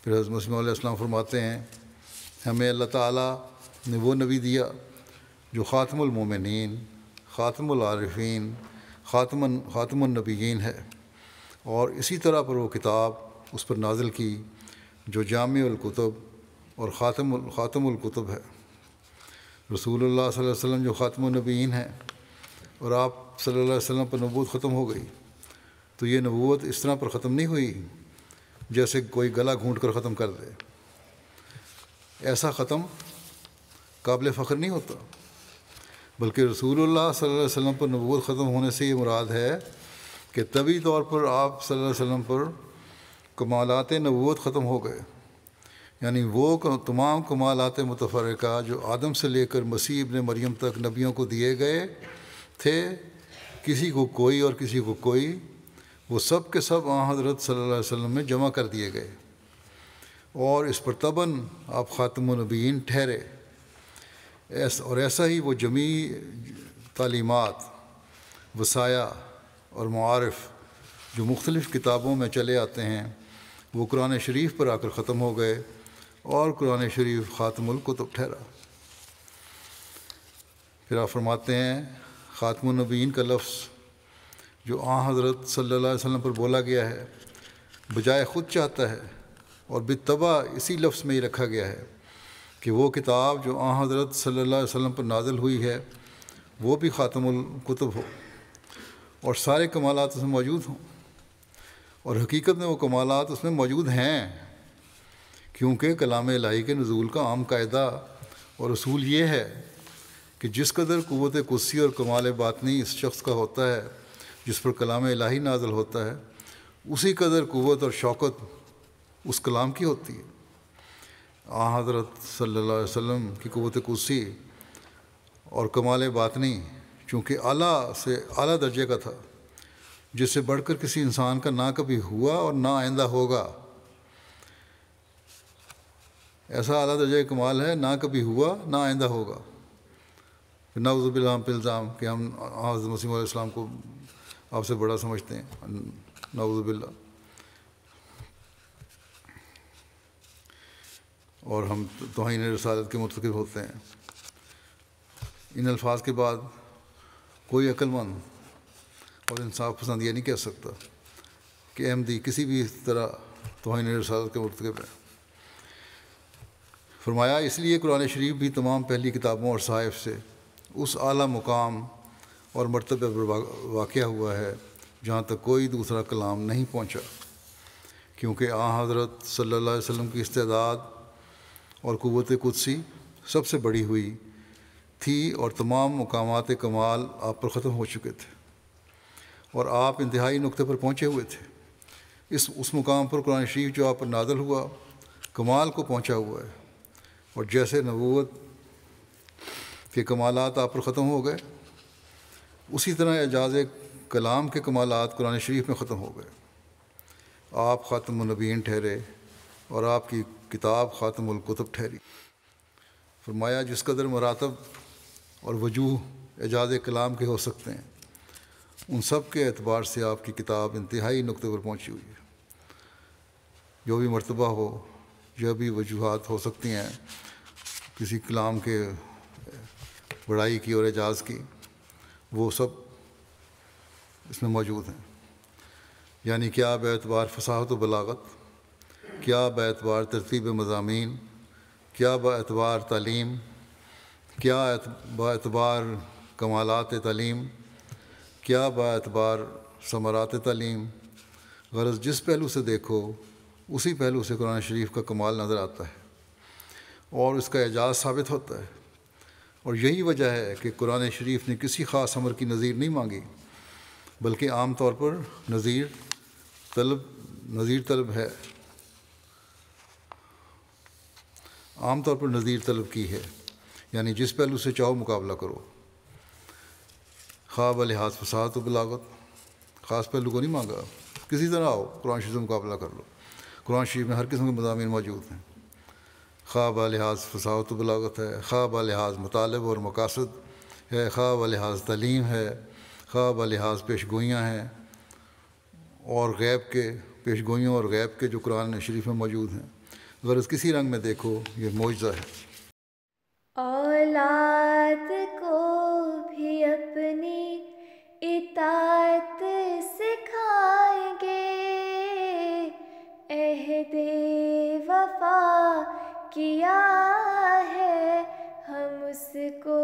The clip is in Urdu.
پھر حضرت مسیح علیہ السلام فرماتے ہیں ہمیں اللہ تعالیٰ نے وہ نبی دیا جو خاتم المومنین، خاتم العارفین، خاتم النبیین ہے، اور اسی طرح پر وہ کتاب اس پر نازل کی جو جامع الکتب اور خاتم الکتب ہے۔ رسول اللہ صلی اللہ علیہ وسلم جو خاتم النبیین ہیں اور آپ صلی اللہ علیہ وسلم پر نبوت ختم ہو گئی، تو یہ نبوت اس طرح پر ختم نہیں ہوئی جیسے کوئی گلا گھونٹ کر ختم کر دے۔ ایسا ختم قابل فخر نہیں ہوتا، بلکہ رسول اللہ صلی اللہ علیہ وسلم پر نبوت ختم ہونے سے یہ مراد ہے کہ طبعی طور پر آپ صلی اللہ علیہ وسلم پر کمالات نبوت ختم ہو گئے، یعنی وہ تمام کمالات متفرقہ جو آدم سے لے کر مسیح ابن مریم تک نبیوں کو دیے گئے تھے، کسی کو کوئی اور کسی کو کوئی، وہ سب کے سب حضرت صلی اللہ علیہ وسلم میں جمع کر دیے گئے، اور اس پر تباً آپ خاتم النبیین ٹھہرے۔ اور ایسا ہی وہ جمیع تعلیمات، وصایا اور معارف جو مختلف کتابوں میں چلے آتے ہیں، وہ قرآن شریف پر آ کر ختم ہو گئے، اور قرآن شریف خاتم الکتب ٹھہرا۔ پھر آپ فرماتے ہیں خاتم النبیین کا لفظ جو حضرت صلی اللہ علیہ وسلم پر بولا گیا ہے، بجائے خود چاہتا ہے اور بالطبع اسی لفظ میں ہی رکھا گیا ہے کہ وہ کتاب جو حضرت صلی اللہ علیہ وسلم پر نازل ہوئی ہے وہ بھی خاتم الکتب ہو اور سارے کمالات اس میں موجود ہوں، اور حقیقت میں وہ کمالات اس میں موجود ہیں، کیونکہ کلام الہی کے نزول کا عام قاعدہ اور اصول یہ ہے کہ جس قدر قوت قدسی اور کمال باطنی اس شخص کا ہوتا ہے جس پر کلام الہی نازل ہوتا ہے، اسی قدر قوت اور شوکت اس کلام کی ہوتی ہے۔ حضرت صلی اللہ علیہ وسلم کی قوت قدسی اور کمال باطنی چونکہ اعلیٰ سے اعلیٰ درجے کا تھا، جس سے بڑھ کر کسی انسان کا نہ کبھی ہوا اور نہ آئندہ ہوگا، ایسا اعلیٰ درجے کا کمال ہے، نہ کبھی ہوا نہ آئندہ ہوگا۔ نعوذ باللہ پہ الزام کہ ہم حضرت مسیح علیہ السلام کو آپ سے بڑا سمجھتے ہیں، نعوذ باللہ، اور ہم توہین رسالت کے مرتکب ہوتے ہیں۔ ان الفاظ کے بعد کوئی عقل مند اور انصاف پسند یہ نہیں کہہ سکتا کہ احمدی کسی بھی طرح توہین رسالت کے مرتکب ہے۔ فرمایا اس لیے قرآن شریف بھی تمام پہلی کتابوں اور صحائف سے اس اعلیٰ مقام اور مرتبہ پر واقع ہوا ہے جہاں تک کوئی دوسرا کلام نہیں پہنچا، کیونکہ حضرت صلی اللہ علیہ وسلم کی استعداد اور قوت قدسی سب سے بڑی ہوئی تھی، اور تمام مقامات کمال آپ پر ختم ہو چکے تھے، اور آپ انتہائی نقطے پر پہنچے ہوئے تھے۔ اس مقام پر قرآن شریف جو آپ پر نازل ہوا کمال کو پہنچا ہوا ہے، اور جیسے نبوت کے کمالات آپ پر ختم ہو گئے، اسی طرح اعجاز کلام کے کمالات قرآن شریف میں ختم ہو گئے۔ آپ خاتم النبیین ٹھہرے اور آپ کی کتاب خاتم الکتب ٹھہری۔ فرمایا جس قدر مراتب اور وجوہ اعجاز کلام کے ہو سکتے ہیں، ان سب کے اعتبار سے آپ کی کتاب انتہائی نقطے پر پہنچی ہوئی ہے۔ جو بھی مرتبہ ہو، جو بھی وجوہات ہو سکتی ہیں کسی کلام کے بڑائی کی اور اعجاز کی، وہ سب اس میں موجود ہیں، یعنی کیا باعتبار فصاحت و بلاغت، کیا باعتبار ترتیب مضامین، کیا باعتبار تعلیم، کیا باعتبار کمالات تعلیم، کیا باعتبار ثمرات تعلیم۔ غرض جس پہلو سے دیکھو اسی پہلو سے قرآن شریف کا کمال نظر آتا ہے اور اس کا اعجاز ثابت ہوتا ہے، اور یہی وجہ ہے کہ قرآن شریف نے کسی خاص امر کی نظیر نہیں مانگی، بلکہ عام طور پر نظیر طلب ہے، عام طور پر نظیر طلب کی ہے، یعنی جس پہلو سے چاہو مقابلہ کرو، خواہ بلحاظ فصاحت و بلاغت، خاص پہلو کو نہیں مانگا، کسی طرح آؤ قرآن شریف سے مقابلہ کر لو۔ قرآن شریف میں ہر قسم کے مضامین موجود ہیں، خواہ بلحاظ فصاحت و بلاغت ہے، خواہ بلحاظ مطالب اور مقاصد ہے، خواہ بلحاظ تعلیم ہے، خواہ بلحاظ پیش گوئیاں ہیں، اور غیب کے پیش گوئیوں اور غیب کے جو قرآن شریف میں موجود ہیں، غرض کسی رنگ میں دیکھو یہ معجزہ ہے۔ اولاد کو بھی اپنی اطاعت سکھائیں گے، عہد وفا کیا ہے ہم اس کو